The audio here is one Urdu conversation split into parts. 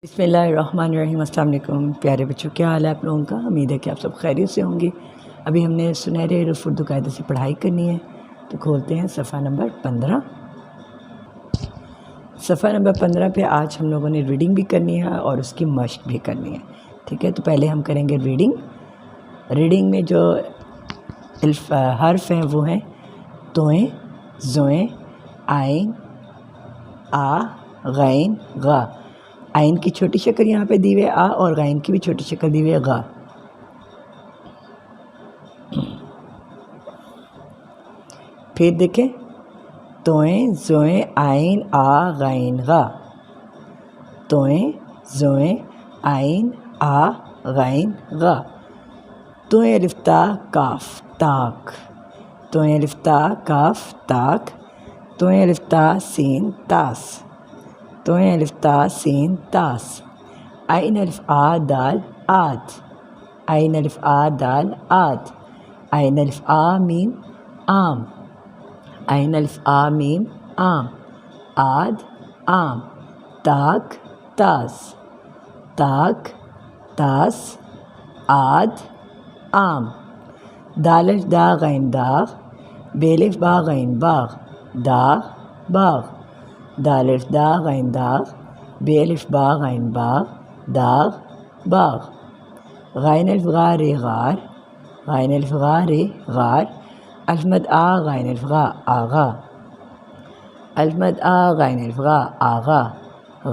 بسم اللہ الرحمن الرحیم۔ السلام علیکم پیارے بچوں، کیا حال ہے آپ لوگوں کا؟ امید ہے کہ آپ سب خیریت سے ہوں گے۔ ابھی ہم نے سنہرے حروف اردو قاعدے سے پڑھائی کرنی ہے، تو کھولتے ہیں صفحہ نمبر 15۔ صفحہ نمبر 15 پہ آج ہم لوگوں نے ریڈنگ بھی کرنی ہے اور اس کی مشق بھی کرنی ہے، ٹھیک ہے؟ تو پہلے ہم کریں گے ریڈنگ میں جو حرف ہیں وہ ہیں توئیں، زوئیں، آئین، آ، غین، غا۔ آئین کی چھوٹی شکل یہاں پہ دی ہوئی ہے آ، اور غین کی بھی چھوٹی شکل دی ہوئی ہے غا۔ پھر دیکھیں، توئیں، زوئیں، آئین، آ، غین، غا۔ توئیں، زوئیں، آئین، آ، غین، غا۔ توئیں الف تا کاف تاک، توئیں الف تا کاف تاک۔ توئیں الف تا سین تاس، توئیں الف تا سین تاس۔ عین الف آ دال آد، عین الف آ دال آد۔ عین الف آ میم آم، عین الف آ میم آم۔ آد آم۔ تاک تاس، تاک تاس۔ آد آم۔ دال الف دا غین داغ، بے الف با غین باغ، داغ باغ۔ دال الف دا غین داغ، بے الف با غین باغ، داغ باغ۔ غین الف غا رے غار، غین الف غا رے غار۔ الف مد آ غین الف غا آغا، الف مد آ غین الف غا آغا۔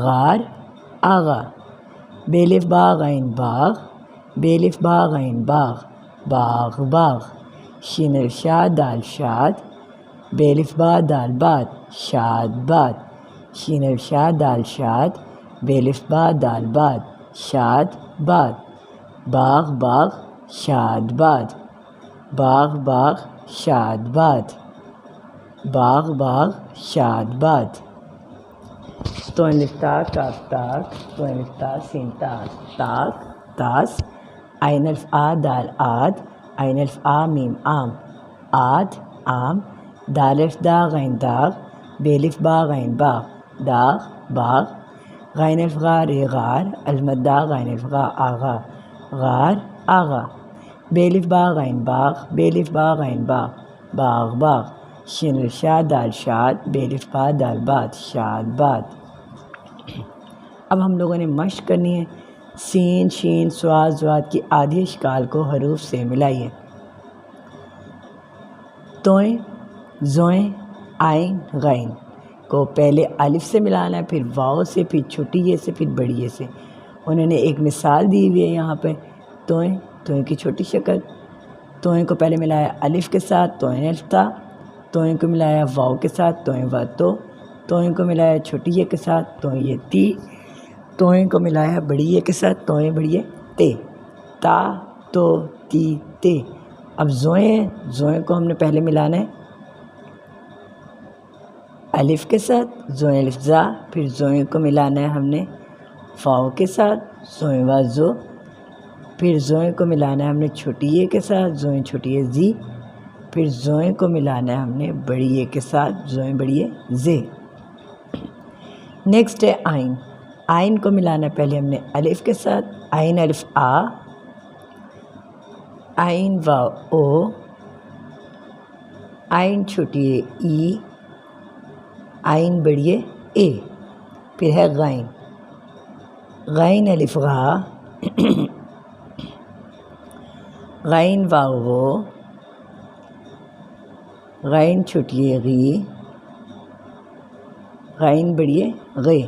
غار آغا۔ بے الف با غین باغ، بے الف با غین باغ، باغ باغ۔ شین الف شا دال شاد، بے الف با دال باد، شاد باد۔ شین الف شا دال شاد، بے الف با دال باد، شاد باد۔ باغ باغ شاد باد، باغ باغ شاد باد، باغ باغ شاد باد۔ توئیں الف تا کاف تاک، توئیں الف تا سین تاس، تاک تاس۔ عین الف آ دال آد، عین الف آ میم آم، آد آم۔ دال الف دا غین داغ، بے الف با غین باغ، داغ باغ۔ غین الف غا رے غار، الف مد دا غین الف غا آغا، غار آغا۔ بے الف با غین باغ، بے الف با غین باغ، باغ باغ۔ شین الف شا دال شاد، بے الف با دال باد، شاد باد۔ اب ہم لوگوں نے مشق کرنی ہے۔ سین، شین، صاد، ضاد کی آدھی اشکال کو حروف سے ملائیے۔ توئیں، زوئیں، آئین، غین کو پہلے الف سے ملانا ہے، پھر واؤ سے، پھر چھوٹی یہ سے، پھر بڑی یہ سے۔ انہوں نے ایک مثال دی ہوئی ہے یہاں پہ، توئیں کی چھوٹی شکل۔ توئیں کو پہلے ملایا الف کے ساتھ، توئیں الف تا۔ توئیں کو ملایا واؤ کے ساتھ، توئیں وا تو۔ توئیں کو ملایا چھوٹی یہ کے ساتھ، توئیں یہ تی۔ توئیں کو ملایا بڑی یہ کے ساتھ، توئیں بڑی یہ تے۔ تا تو تی تے۔ اب زوئیں کو ہم نے پہلے ملانا ہے الف کے ساتھ، زوئیں الف زا۔ پھر زوئیں کو ملانا ہے ہم نے واؤ کے ساتھ، زوئیں وا زو۔ پھر زوئیں کو ملانا ہے ہم نے چھوٹی یہ کے ساتھ، زوئیں چھوٹی یہ زی۔ پھر زوئیں کو ملانا ہے ہم نے بڑی یہ کے ساتھ، زوئیں بڑی یہ زے۔ نیکسٹ ہے آئین۔ آئین کو ملانا ہے پہلے ہم نے الف کے ساتھ، عین الف آ، عین واؤ او، عین چھوٹی یہ ای، عین بڑی یہ اے۔ پھر ہے غین، غین الف غا، غین واؤ غو، غین چھوٹی یہ غی، غین بڑی یہ غے۔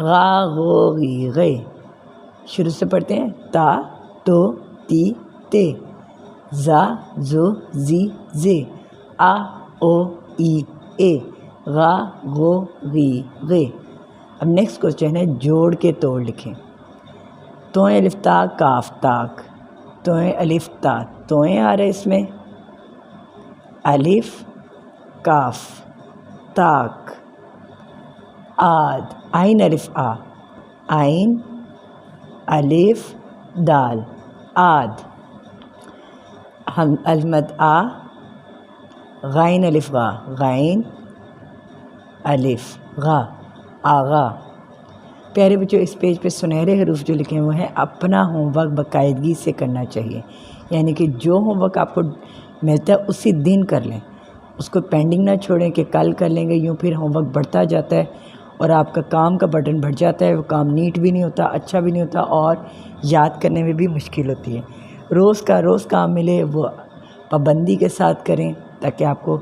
غا غو غی غے۔ شروع سے پڑھتے ہیں۔ تا تو تی تے، زا زو زی زے، آ او ای اے، غا غو غی غے۔ اب نیکسٹ کوسچن ہے جوڑ کے توڑ لکھیں۔ توئیں الف تا کاف تاک، توئیں الف تا، توئیں آ رہے اس میں، الف کاف تاک، آد، عین الف آ، عین الف دال آد۔ ہم الف مد آ، غین الف غا، غین الف غا، آغا۔ پیارے بچوں اس پیج پہ سنہرے حروف جو لکھے ہیں وہ ہیں اپنا ہوم ورک باقاعدگی سے کرنا چاہیے، یعنی کہ جو ہوم ورک آپ کو ملتا ہے اسی دن کر لیں، اس کو پینڈنگ نہ چھوڑیں کہ کل کر لیں گے، یوں پھر ہوم ورک بڑھتا جاتا ہے اور آپ کا کام کا برڈن بڑھ جاتا ہے، وہ کام نیٹ بھی نہیں ہوتا، اچھا بھی نہیں ہوتا اور یاد کرنے میں بھی مشکل ہوتی ہے۔ روز کام ملے وہ پابندی کے ساتھ کریں تاکہ آپ کو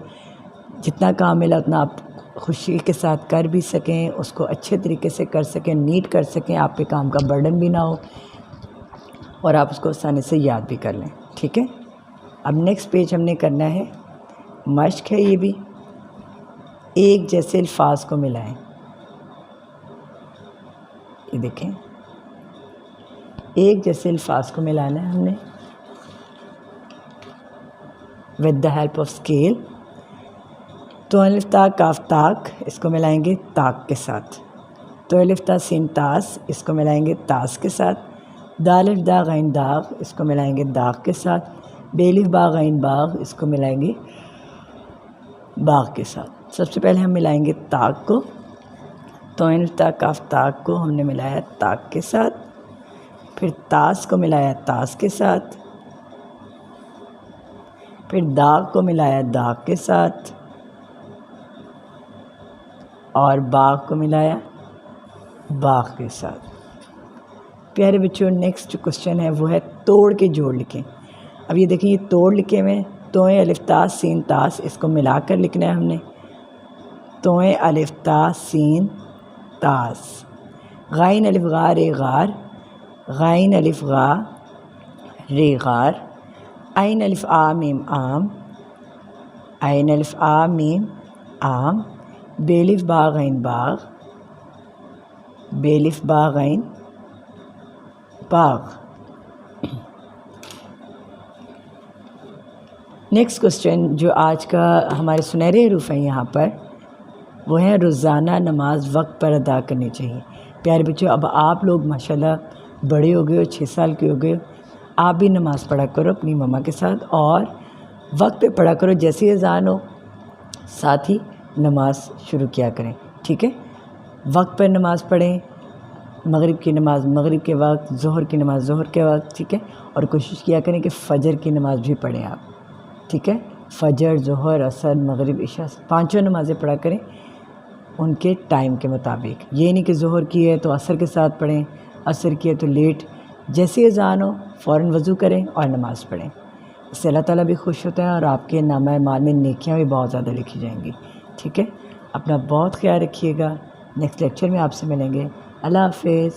جتنا کام ملا اتنا آپ خوشی کے ساتھ کر بھی سکیں، اس کو اچھے طریقے سے کر سکیں، نیٹ کر سکیں، آپ پہ کام کا برڈن بھی نہ ہو اور آپ اس کو آسانی سے یاد بھی کر لیں، ٹھیک ہے۔ اب نیکسٹ پیج ہم نے کرنا ہے مشق ہے، یہ بھی ایک جیسے الفاظ کو ملائیں، یہ دیکھیں ایک جیسے الفاظ کو ملانا ہے ہم نے with the help of scale۔ تو الف تا کاف تاک اس کو ملائیں گے تاک کے ساتھ، تو الف تا سین تاس اس کو ملائیں گے تاس کے ساتھ، دال الف دا غین داغ اس کو ملائیں گے داغ کے ساتھ، بے الف با غین باغ اس کو ملائیں گے باغ کے ساتھ۔ سب سے پہلے ہم ملائیں گے تاک کو، تو الف تا کاف تاک کو ہم نے ملایا تاک کے ساتھ، پھر تاس کو ملایا تاس کے ساتھ، پھر داغ کو ملایا داغ کے ساتھ اور باغ کو ملایا باغ کے ساتھ۔ پیارے بچوں نیکسٹ جو کوشچن ہے وہ ہے توڑ کے جوڑ لکھیں۔ اب یہ دیکھیں یہ توڑ لکھے ہوئے ہیں، توئیں الف تا سین تاس اس کو ملا کر لکھنا ہے ہم نے، توئیں الف تا سین تاس، غین الف غا رے غار، غین الف غا رے غار، عین الف آ میم آم، عین الف آ میم آم، بے الف با غین باغ، بے الف با غین باغ۔ نیکسٹ کوشچن جو آج کا ہمارے سنہرے حروف ہیں یہاں پر وہ ہیں روزانہ نماز وقت پر ادا کرنی چاہیے۔ پیارے بچوں اب آپ لوگ ماشاءاللہ بڑے ہو گئے ہو، 6 سال کے ہو گئے ہو، آپ بھی نماز پڑھا کرو اپنی مما کے ساتھ اور وقت پہ پڑھا کرو، جیسی اذان ہو ساتھ ہی نماز شروع کیا کریں، ٹھیک ہے۔ وقت پر نماز پڑھیں، مغرب کی نماز مغرب کے وقت، ظہر کی نماز ظہر کے وقت، ٹھیک ہے، اور کوشش کیا کریں کہ فجر کی نماز بھی پڑھیں آپ، ٹھیک ہے۔ فجر، ظہر، عصر، مغرب، عشاء 5 نمازیں پڑھا کریں ان کے ٹائم کے مطابق، یہ نہیں کہ ظہر کی ہے تو عصر کے ساتھ پڑھیں، عصر کی ہے تو لیٹ، جیسے اذان ہو فوراً وضو کریں اور نماز پڑھیں، اس سے اللہ تعالیٰ بھی خوش ہوتا ہے اور آپ کے نامہ اعمال میں نیکیاں بھی بہت زیادہ لکھی جائیں گی، ٹھیک ہے۔ اپنا بہت خیال رکھیے گا، نیکسٹ لیکچر میں آپ سے ملیں گے، اللہ حافظ۔